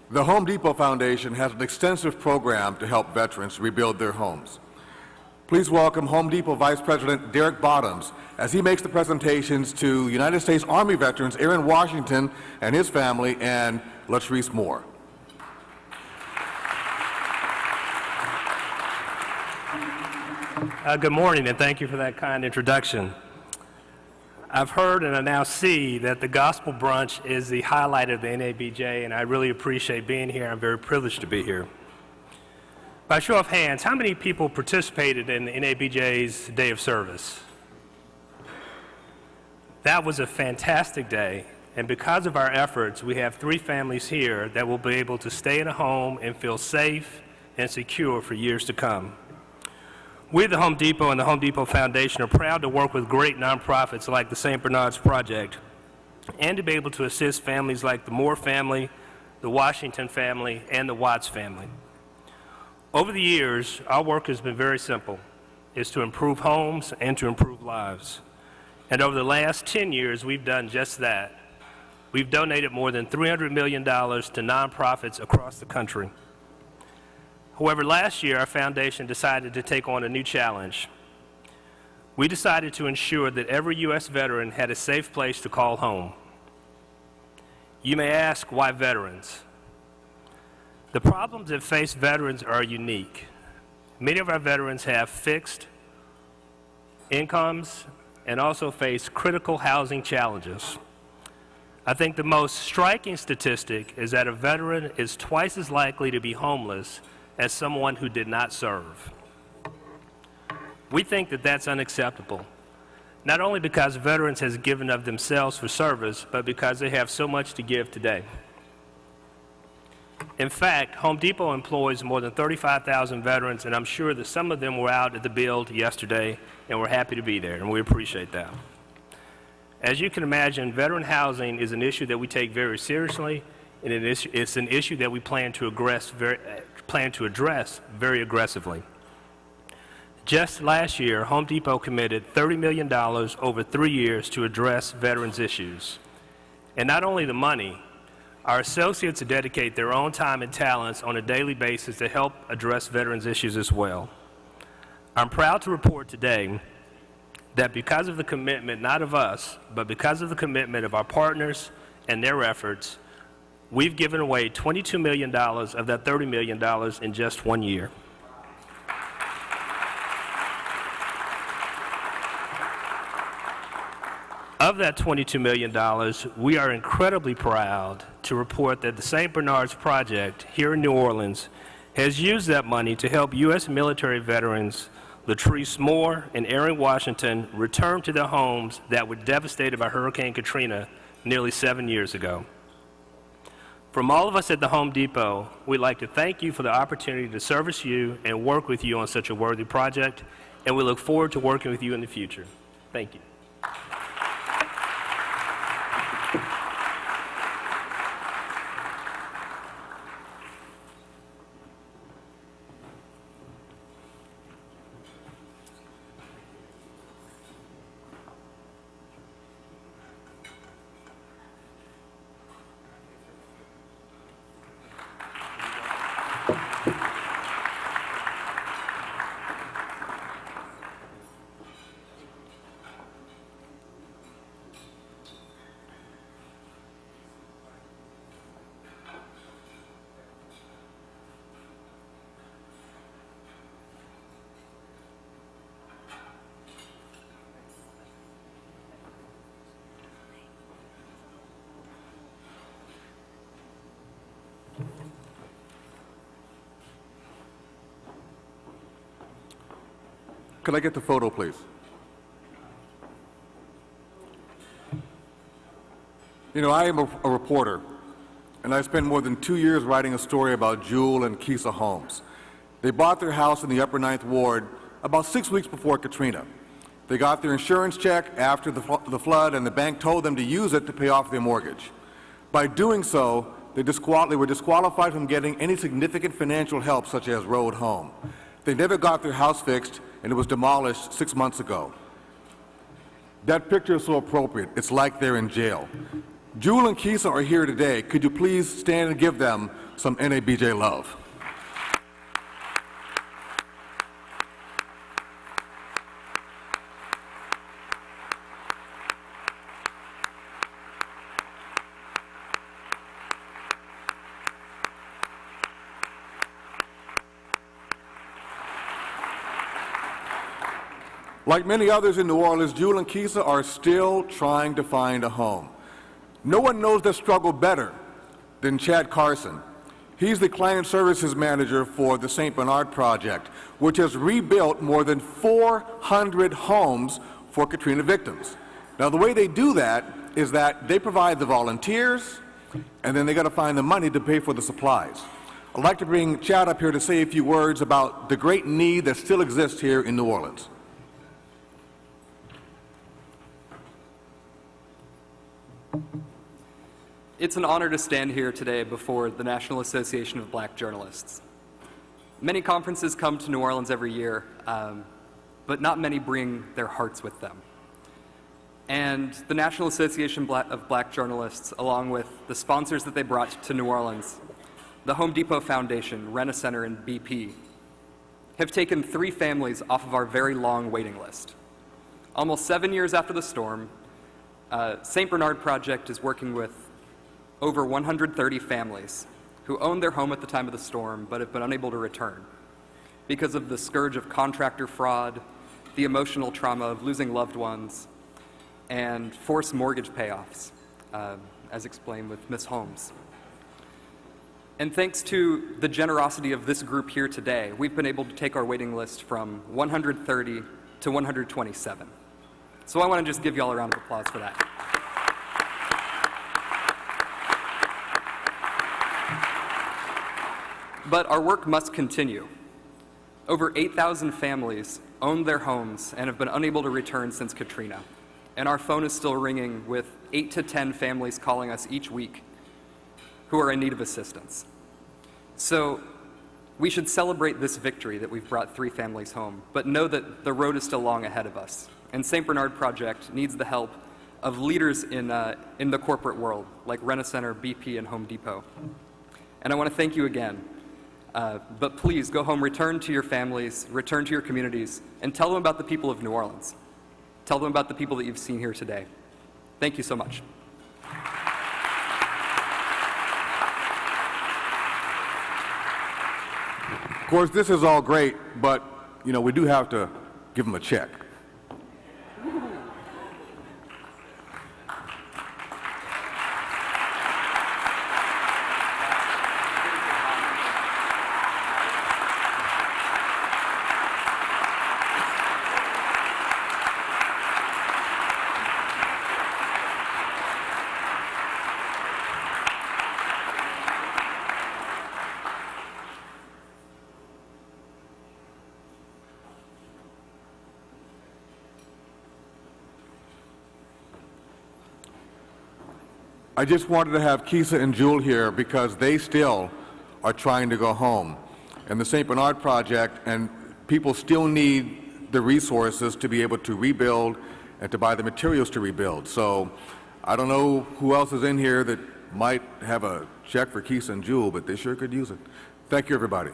The Home Depot Foundation has an extensive program to help veterans rebuild their homes. Please welcome Home Depot Vice President Derek Bottoms as he makes the presentations to United States Army veterans Aaron Washington and his family and Latrice Moore. Good morning, and thank you for that kind introduction. I've heard and I now see that the Gospel Brunch is the highlight of the NABJ, and I really appreciate being here. I'm very privileged to be here. By show of hands, how many people participated in the NABJ's Day of Service? That was a fantastic day, and because of our efforts, we have 3 families here that will be able to stay in a home and feel safe and secure for years to come. We at the Home Depot and the Home Depot Foundation are proud to work with great nonprofits like the St. Bernard's Project and to be able to assist families like the Moore family, the Washington family, and the Watts family. Over the years, our work has been very simple. It's to improve homes and to improve lives. And over the last 10 years, we've done just that. We've donated more than $300 million to nonprofits across the country. However, last year, our foundation decided to take on a new challenge. We decided to ensure that every U.S. veteran had a safe place to call home. You may ask, why veterans? The problems that face veterans are unique. Many of our veterans have fixed incomes and also face critical housing challenges. I think the most striking statistic is that a veteran is twice as likely to be homeless as someone who did not serve. We think that that's unacceptable, not only because veterans have given of themselves for service, but because they have so much to give today. In fact, Home Depot employs more than 35,000 veterans, and I'm sure that some of them were out at the build yesterday, and we're happy to be there, and we appreciate that. As you can imagine, veteran housing is an issue that we take very seriously, and it's an issue that we plan to address very aggressively. Just last year, Home Depot committed $30 million over 3 years to address veterans' issues. And not only the money, our associates dedicate their own time and talents on a daily basis to help address veterans' issues as well. I'm proud to report today that because of the commitment, not of us, but because of the commitment of our partners and their efforts, we've given away $22 million of that $30 million in just 1 year. Of that $22 million, we are incredibly proud to report that the St. Bernard's Project here in New Orleans has used that money to help U.S. military veterans Latrice Moore and Aaron Washington return to their homes that were devastated by Hurricane Katrina nearly 7 years ago. From all of us at the Home Depot, we'd like to thank you for the opportunity to service you and work with you on such a worthy project, and we look forward to working with you in the future. Thank you. Could I get the photo, please? You know, I am a reporter, and I spent more than 2 years writing a story about Jewel and Kisa Holmes. They bought their house in the Upper Ninth Ward about 6 weeks before Katrina. They got their insurance check after the flood, and the bank told them to use it to pay off their mortgage. By doing so, they were disqualified from getting any significant financial help, such as road home. They never got their house fixed, and it was demolished 6 months ago. That picture is so appropriate. It's like they're in jail. Jewel and Keisa are here today. Could you please stand and give them some NABJ love? Like many others in New Orleans, Jewel and Keisa are still trying to find a home. No one knows their struggle better than Chad Carson. He's the client services manager for the St. Bernard Project, which has rebuilt more than 400 homes for Katrina victims. Now, the way they do that is that they provide the volunteers, and then they got to find the money to pay for the supplies. I'd like to bring Chad up here to say a few words about the great need that still exists here in New Orleans. It's an honor to stand here today before the National Association of Black Journalists. Many conferences come to New Orleans every year, but not many bring their hearts with them. And the National Association of Black Journalists, along with the sponsors that they brought to New Orleans, the Home Depot Foundation, Rent-A-Center, and BP, have taken 3 families off of our very long waiting list. Almost 7 years after the storm, St. Bernard Project is working with over 130 families who owned their home at the time of the storm but have been unable to return because of the scourge of contractor fraud, the emotional trauma of losing loved ones, and forced mortgage payoffs, as explained with Ms. Holmes. And thanks to the generosity of this group here today, we've been able to take our waiting list from 130 to 127. So I want to just give you all a round of applause for that. But our work must continue. Over 8,000 families own their homes and have been unable to return since Katrina. And our phone is still ringing with 8 to 10 families calling us each week who are in need of assistance. So we should celebrate this victory that we've brought 3 families home, but know that the road is still long ahead of us. And St. Bernard Project needs the help of leaders in the corporate world, like Rent-A-Center, BP, and Home Depot. And I want to thank you again. But please go home, return to your families, return to your communities, and tell them about the people of New Orleans. Tell them about the people that you've seen here today. Thank you so much. Of course, this is all great, but, we do have to give them a check. I just wanted to have Keisa and Jewel here because they still are trying to go home. And the St. Bernard Project and people still need the resources to be able to rebuild and to buy the materials to rebuild. So I don't know who else is in here that might have a check for Keisa and Jewel, but they sure could use it. Thank you, everybody.